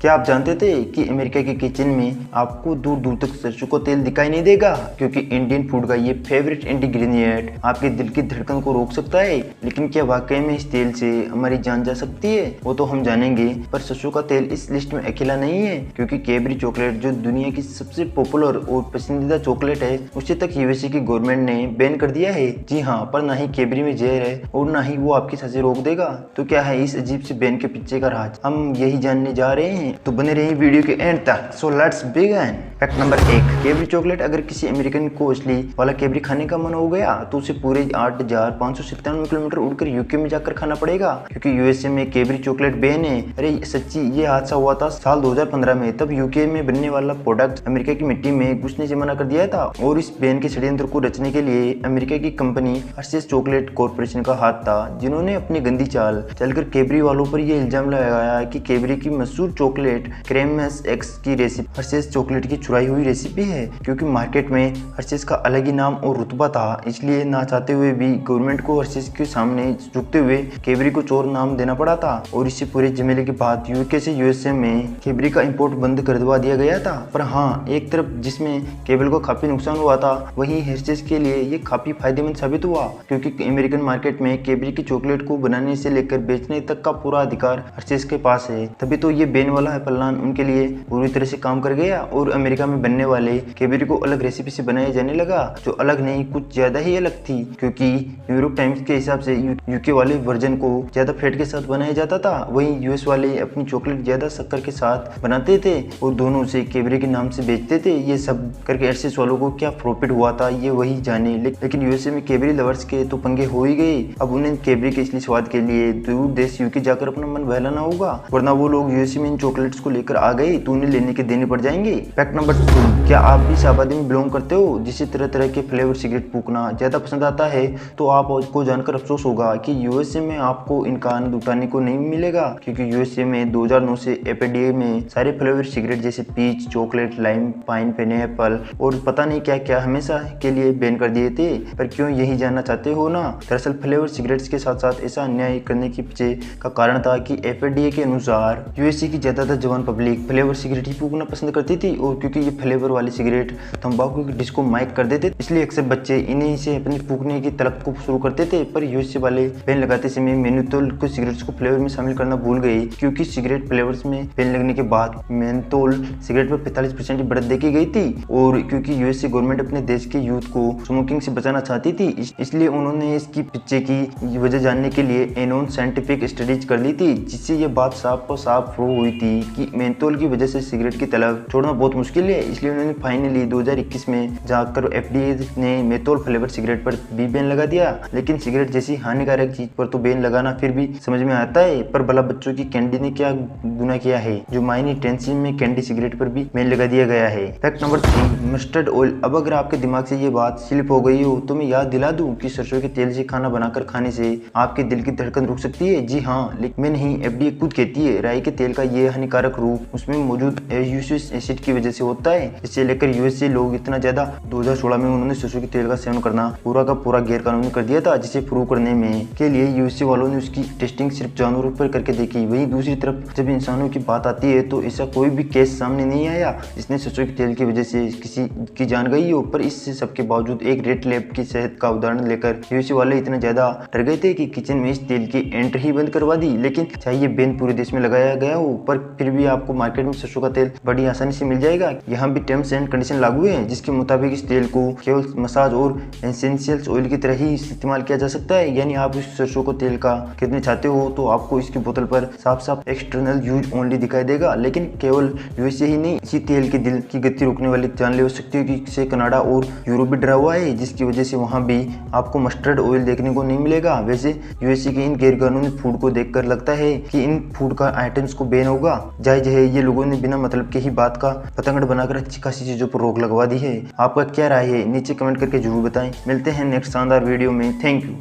क्या आप जानते थे कि अमेरिका के किचन में आपको दूर दूर तक सरसों का तेल दिखाई नहीं देगा, क्योंकि इंडियन फूड का ये फेवरेट इंग्रेडिएंट आपके दिल की धड़कन को रोक सकता है। लेकिन क्या वाकई में इस तेल से हमारी जान जा सकती है, वो तो हम जानेंगे। पर सरसों का तेल इस लिस्ट में अकेला नहीं है, क्योंकि कैडबरी चॉकलेट जो दुनिया की सबसे पॉपुलर और पसंदीदा चॉकलेट है, उसे तक यूएसए की गवर्नमेंट ने बैन कर दिया है। जी हाँ, पर ना ही कैडबरी में जहर है और ना ही वो आपकी सांसें रोक देगा। तो क्या है इस अजीब से बैन के पीछे का राज, हम यही जानने जा रहे हैं। तो बने रहिए वीडियो के एंड तक। So let's begin. Fact number 1, Cadbury chocolate. अगर किसी अमेरिकन को असली वाला कैडबरी खाने का मन हो गया तो उसे पूरे 8,597 किलोमीटर उड़कर यूके में जाकर खाना पड़ेगा, क्योंकि यूएसए में कैडबरी चॉकलेट बैन है। अरे सच्ची, ये हादसा हुआ था साल 2015 में। तब यूके में बनने वाला प्रोडक्ट अमेरिका की मिट्टी में घुसने से मना कर दिया था, और इस बैन के षड्यंत्र को रचने के लिए अमेरिका की कंपनी हर्शीज चॉकलेट कॉर्पोरेशन का हाथ था, जिन्होंने अपनी गंदी चाल चलकर कैडबरी वालों पर यह इल्जाम लगाया कि कैडबरी की मशहूर चॉकलेट क्रेमस एक्स की रेसिपी हर्शीज चॉकलेट की चुराई हुई रेसिपी है। क्योंकि मार्केट में हर्शीज का अलग ही नाम और रुतबा था, इसलिए ना चाहते हुए भी गवर्नमेंट को हर्शीज के सामने झुकते हुए कैडबरी को चोर नाम देना पड़ा था। और इससे पूरे झमेले के बाद यूके से यूएसए में कैडबरी का इंपोर्ट बंद कर दिया गया था। पर हाँ, एक तरफ जिसमें कैडबरी को काफी नुकसान हुआ था, वहीं हर्शीज के लिए ये काफी फायदेमंद साबित हुआ, क्योंकि अमेरिकन मार्केट में कैडबरी की चॉकलेट को बनाने से लेकर बेचने तक का पूरा अधिकार हर्शीज के पास है। तभी तो ये बैन वाला प्लान उनके लिए पूरी तरह से काम कर गया, और अमेरिका में बनने वाले कैडबरी को अलग रेसिपी से बनाया जाने लगा, जो अलग नहीं कुछ ज्यादा ही अलग थी। क्योंकि यूरोप टाइम्स के हिसाब से यूके वाले वर्जन को ज्यादा फैट के साथ बनाया जाता था, वहीं यूएस वाले अपनी चॉकलेट ज्यादा शक्कर के साथ बनाते थे और दोनों से कैडबरी के नाम से बेचते थे। ये सब करके हर्शीज वालों को क्या प्रॉफिट हुआ था ये वही जाने। लेकिन यूएसए में कैडबरी लवर्स के तो पंगे हो ही गए। अब उन्हें कैडबरी के इसलिए स्वाद के लिए दूर देश यूके जाकर अपना मन बहलाना होगा, वरना वो लोग यूएसए में इन चॉकलेट्स को लेकर आ गए तो उन्हें लेने के देने पड़ जाएंगे। फैक्ट नंबर 2, क्या आप भी इस आबादी में बिलोंग करते हो जिसे तरह तरह के फ्लेवर सिगरेट फूकना ज्यादा पसंद आता है? तो आपको जानकर अफसोस होगा कि यूएसए में आपको इनका आनंद उठाने को नहीं मिलेगा, क्योंकि यूएसए में 2009 से एफडीए में सारे फ्लेवर सिगरेट जैसे peach, chocolate, lime, pine, pineapple और पता नहीं क्या क्या हमेशा के लिए बैन कर दिए थे। पर क्यों, यही जानना चाहते हो ना? दरअसल फ्लेवर सिगरेट्स के साथ साथ ऐसा अन्याय करने के पीछे का कारण था कि एफडीए के अनुसार यूएसए की ज्यादातर जवान पब्लिक फ्लेवर सिगरेट ही फूकना पसंद करती थी, और क्योंकि ये फ्लेवर वाली सिगरेट तंबाकू की डिस्को माइक कर देते, इसलिए अक्सर बच्चे इन्हीं से अपनी फूकने की तलब को शुरू करते थे। पर यूएसए वाले बैन लगाते समय मेन्थोल को सिगरेट्स को फ्लेवर में शामिल करना भूल गए, क्योंकि सिगरेट फ्लेवर्स में बैन लगने के बाद मेन्थोल सिगरेट पर 45% की बढ़त देखी गई थी। और क्योंकि यूएसए गवर्नमेंट अपने देश के यूथ को स्मोकिंग से बचाना चाहती थी, इसलिए उन्होंने इसकी पीछे की वजह जानने के लिए एनोन साइंटिफिक स्टडीज कर ली थी, जिससे ये बात साफ प्रूव हुई थी कि मेंथोल की वजह से सिगरेट की तलब छोड़ना बहुत मुश्किल है। इसलिए उन्होंने फाइनली 2021 में जाकर एफडीए ने मेंथोल फ्लेवर सिगरेट पर भी बैन लगा दिया। लेकिन सिगरेट जैसी हानिकारक चीज पर तो बैन लगाना फिर भी समझ में आता है, पर भला बच्चों की कैंडी ने क्या गुनाह किया है जो मायने टेंशन में कैंडी सिगरेट पर भी बैन लगा दिया गया है। Fact number 3, mustard oil. अब अगर आपके दिमाग से ये बात स्लिप हो गई हो तो मैं याद दिला दूं कि सरसों के तेल से खाना बनाकर खाने से आपके दिल की धड़कन रुक सकती है। जी हाँ, लेकिन मैं नहीं, एफडीए खुद कहती है राई के तेल का ये हानिकारक रूप उसमें मौजूद यूरिक एसिड की वजह से होता है। इससे लेकर यूएसए लोग इतना ज्यादा 2016 में उन्होंने सरसों के तेल का सेवन करना पूरा का पूरा गैर कानूनी कर दिया था, जिसे प्रूव करने में के लिए यूएसए वालों ने उसकी टेस्टिंग सिर्फ जानवरों पर करके देखी। वहीं दूसरी तरफ जब इंसानों की बात आती है तो ऐसा कोई भी केस सामने नहीं आया जिसने सरसों के तेल की वजह से किसी की जान गई हो। पर इससे सबके बावजूद एक रेड लैब की सेहत का उदाहरण लेकर यूएसए वाले इतना ज्यादा डर गए थे कि किचन में इस तेल की एंट्री ही बंद करवा दी। लेकिन चाहे ये बैन पूरे देश में लगाया गया हो, पर फिर भी आपको मार्केट में सरसों का तेल बड़ी आसानी से मिल जाएगा। यहाँ भी टर्म्स एंड कंडीशन लागू है, जिसके मुताबिक इस तेल को केवल मसाज और एसेंशियल ऑयल की तरह ही इस्तेमाल किया जा सकता है। यानी आप इस सरसों को तेल का खरीदना चाहते हो तो आपको इसकी बोतल पर साफ साफ एक्सटर्नल यूज ओनली दिखाई देगा। लेकिन केवल यूएसए ही नहीं, इसी तेल के दिल की गति रोकने वाली जानलेवा शक्ति की से कनाडा और यूरोप भी डरा हुआ है, जिसकी वजह से वहाँ भी आपको मस्टर्ड ऑयल देखने को नहीं मिलेगा। वैसे यूएसए के इन गैर कानूनी फूड को देखकर लगता है कि इन फूड का आइटम्स को बैन होगा। जायज है, ये लोगों ने बिना मतलब के ही बात का पतंगड़ बनाकर अच्छी खासी चीजों पर रोक लगवा दी है। आपका क्या राय है नीचे कमेंट करके जरूर बताएं। मिलते हैं नेक्स्ट शानदार वीडियो में। Thank you.